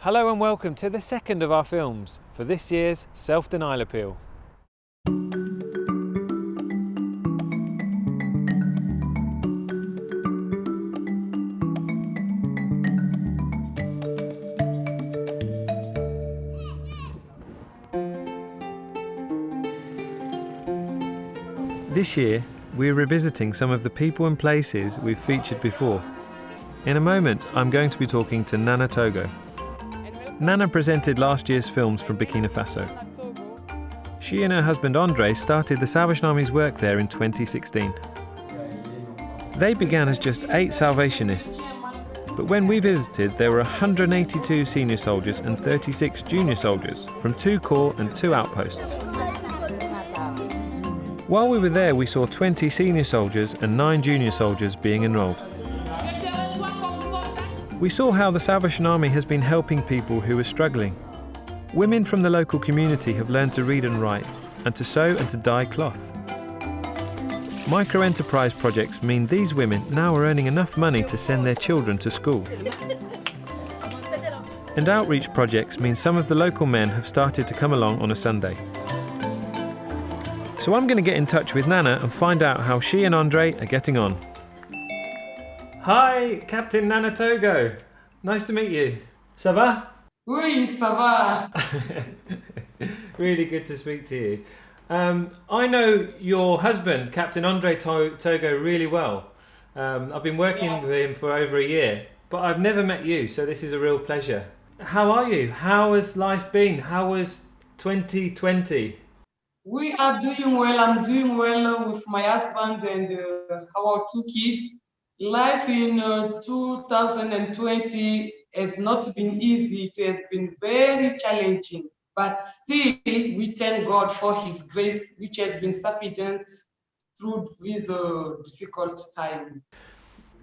Hello and welcome to the second of our films for this year's Self-Denial Appeal. This year, we're revisiting some of the people and places we've featured before. In a moment, I'm going to be talking to Nana Togo. Nana presented last year's films from Burkina Faso. She and her husband Andre started the Salvation Army's work there in 2016. They began as just 8 Salvationists, but when we visited there were 182 senior soldiers and 36 junior soldiers from 2 corps and 2 outposts. While we were there, we saw 20 senior soldiers and 9 junior soldiers being enrolled. We saw how the Salvation Army has been helping people who are struggling. Women from the local community have learned to read and write, and to sew and to dye cloth. Micro-enterprise projects mean these women now are earning enough money to send their children to school. And outreach projects mean some of the local men have started to come along on a Sunday. So I'm going to get in touch with Nana and find out how she and Andre are getting on. Hi, Captain Nana Togo. Nice to meet you. Ça va? Oui, ça va. Really good to speak to you. I know your husband, Captain Andre Togo, really well. I've been working with him for over a year, but I've never met you, so this is a real pleasure. How are you? How has life been? How was 2020? We are doing well. I'm doing well with my husband and our 2 kids. Life in 2020 has not been easy. It has been very challenging. But still, we thank God for His grace, which has been sufficient through this difficult time.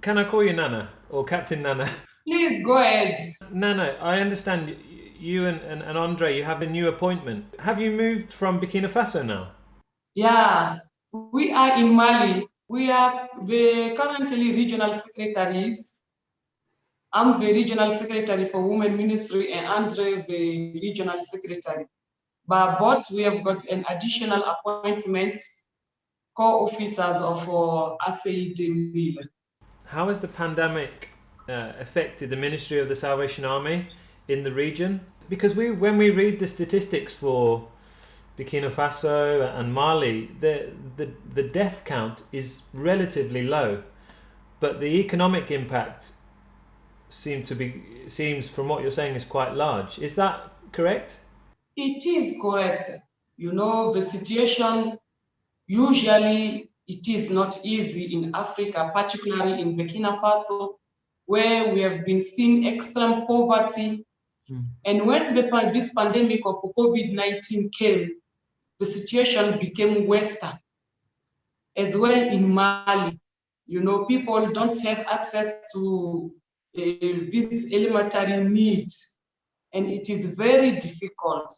Can I call you Nana or Captain Nana? Please go ahead. Nana, I understand you and Andre, you have a new appointment. Have you moved from Burkina Faso now? Yeah, we are in Mali. We are currently regional secretaries. I'm the regional secretary for Women Ministry and Andre the regional secretary. But both we have got an additional appointment, co-officers of ACID. How has the pandemic affected the Ministry of the Salvation Army in the region? Because when we read the statistics for Burkina Faso and Mali, the death count is relatively low, but the economic impact seems from what you're saying is quite large. Is that correct? It is correct. You know, the situation usually it is not easy in Africa, particularly in Burkina Faso, where we have been seeing extreme poverty. And when this pandemic of COVID-19 came, the situation became worse. As well in Mali, you know, people don't have access to these elementary needs, and it is very difficult.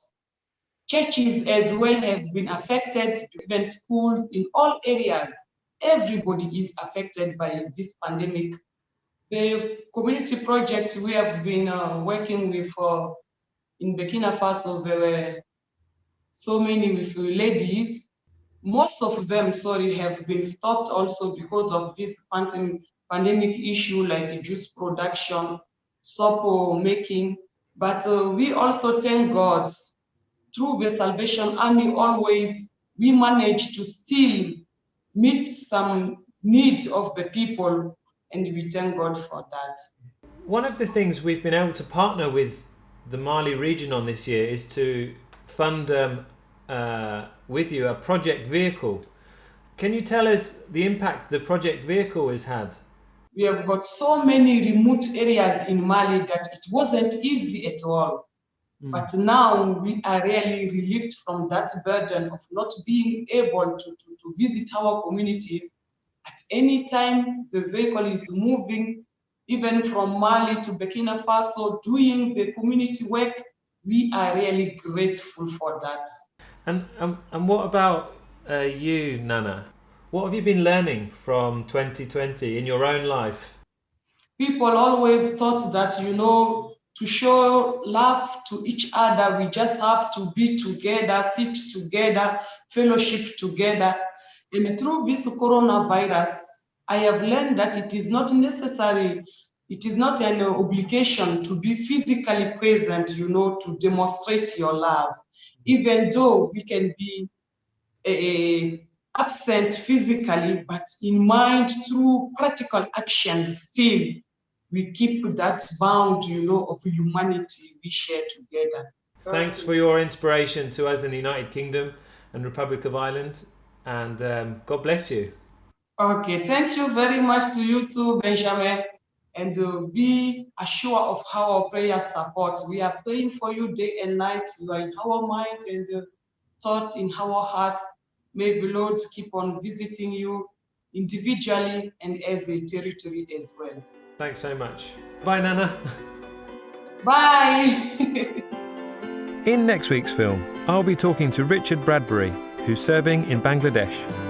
Churches as well have been affected, even schools in all areas. Everybody is affected by this pandemic. The community project we have been working with in Burkina Faso, there were so many with ladies. Most of them, have been stopped also because of this pandemic issue, like juice production, soap making. But we also thank God, through the Salvation Army, always we manage to still meet some need of the people, and we thank God for that. One of the things we've been able to partner with the Mali region on this year is to fund with you a project vehicle. Can you tell us the impact the project vehicle has had? We have got so many remote areas in Mali that it wasn't easy at all. But now we are really relieved from that burden of not being able to visit our communities. At any time the vehicle is moving, even from Mali to Burkina Faso, doing the community work, we are really grateful for that. And what about you, Nana? What have you been learning from 2020 in your own life? People always thought that, you know, to show love to each other. We just have to be together, sit together, fellowship together. And through this coronavirus, I have learned that it is not necessary, it is not an obligation to be physically present, to demonstrate your love. Even though we can be absent physically, but in mind, through practical actions, still we keep that bound, of humanity we share together. Thanks for your inspiration to us in the United Kingdom and Republic of Ireland, and God bless you. Okay, thank you very much to you too, Benjamin. And be assured of our prayer support. We are praying for you day and night. You are in our mind and thought in our heart. May the Lord keep on visiting you individually and as a territory as well. Thanks so much. Bye, Nana. Bye. In next week's film, I'll be talking to Richard Bradbury, who's serving in Bangladesh.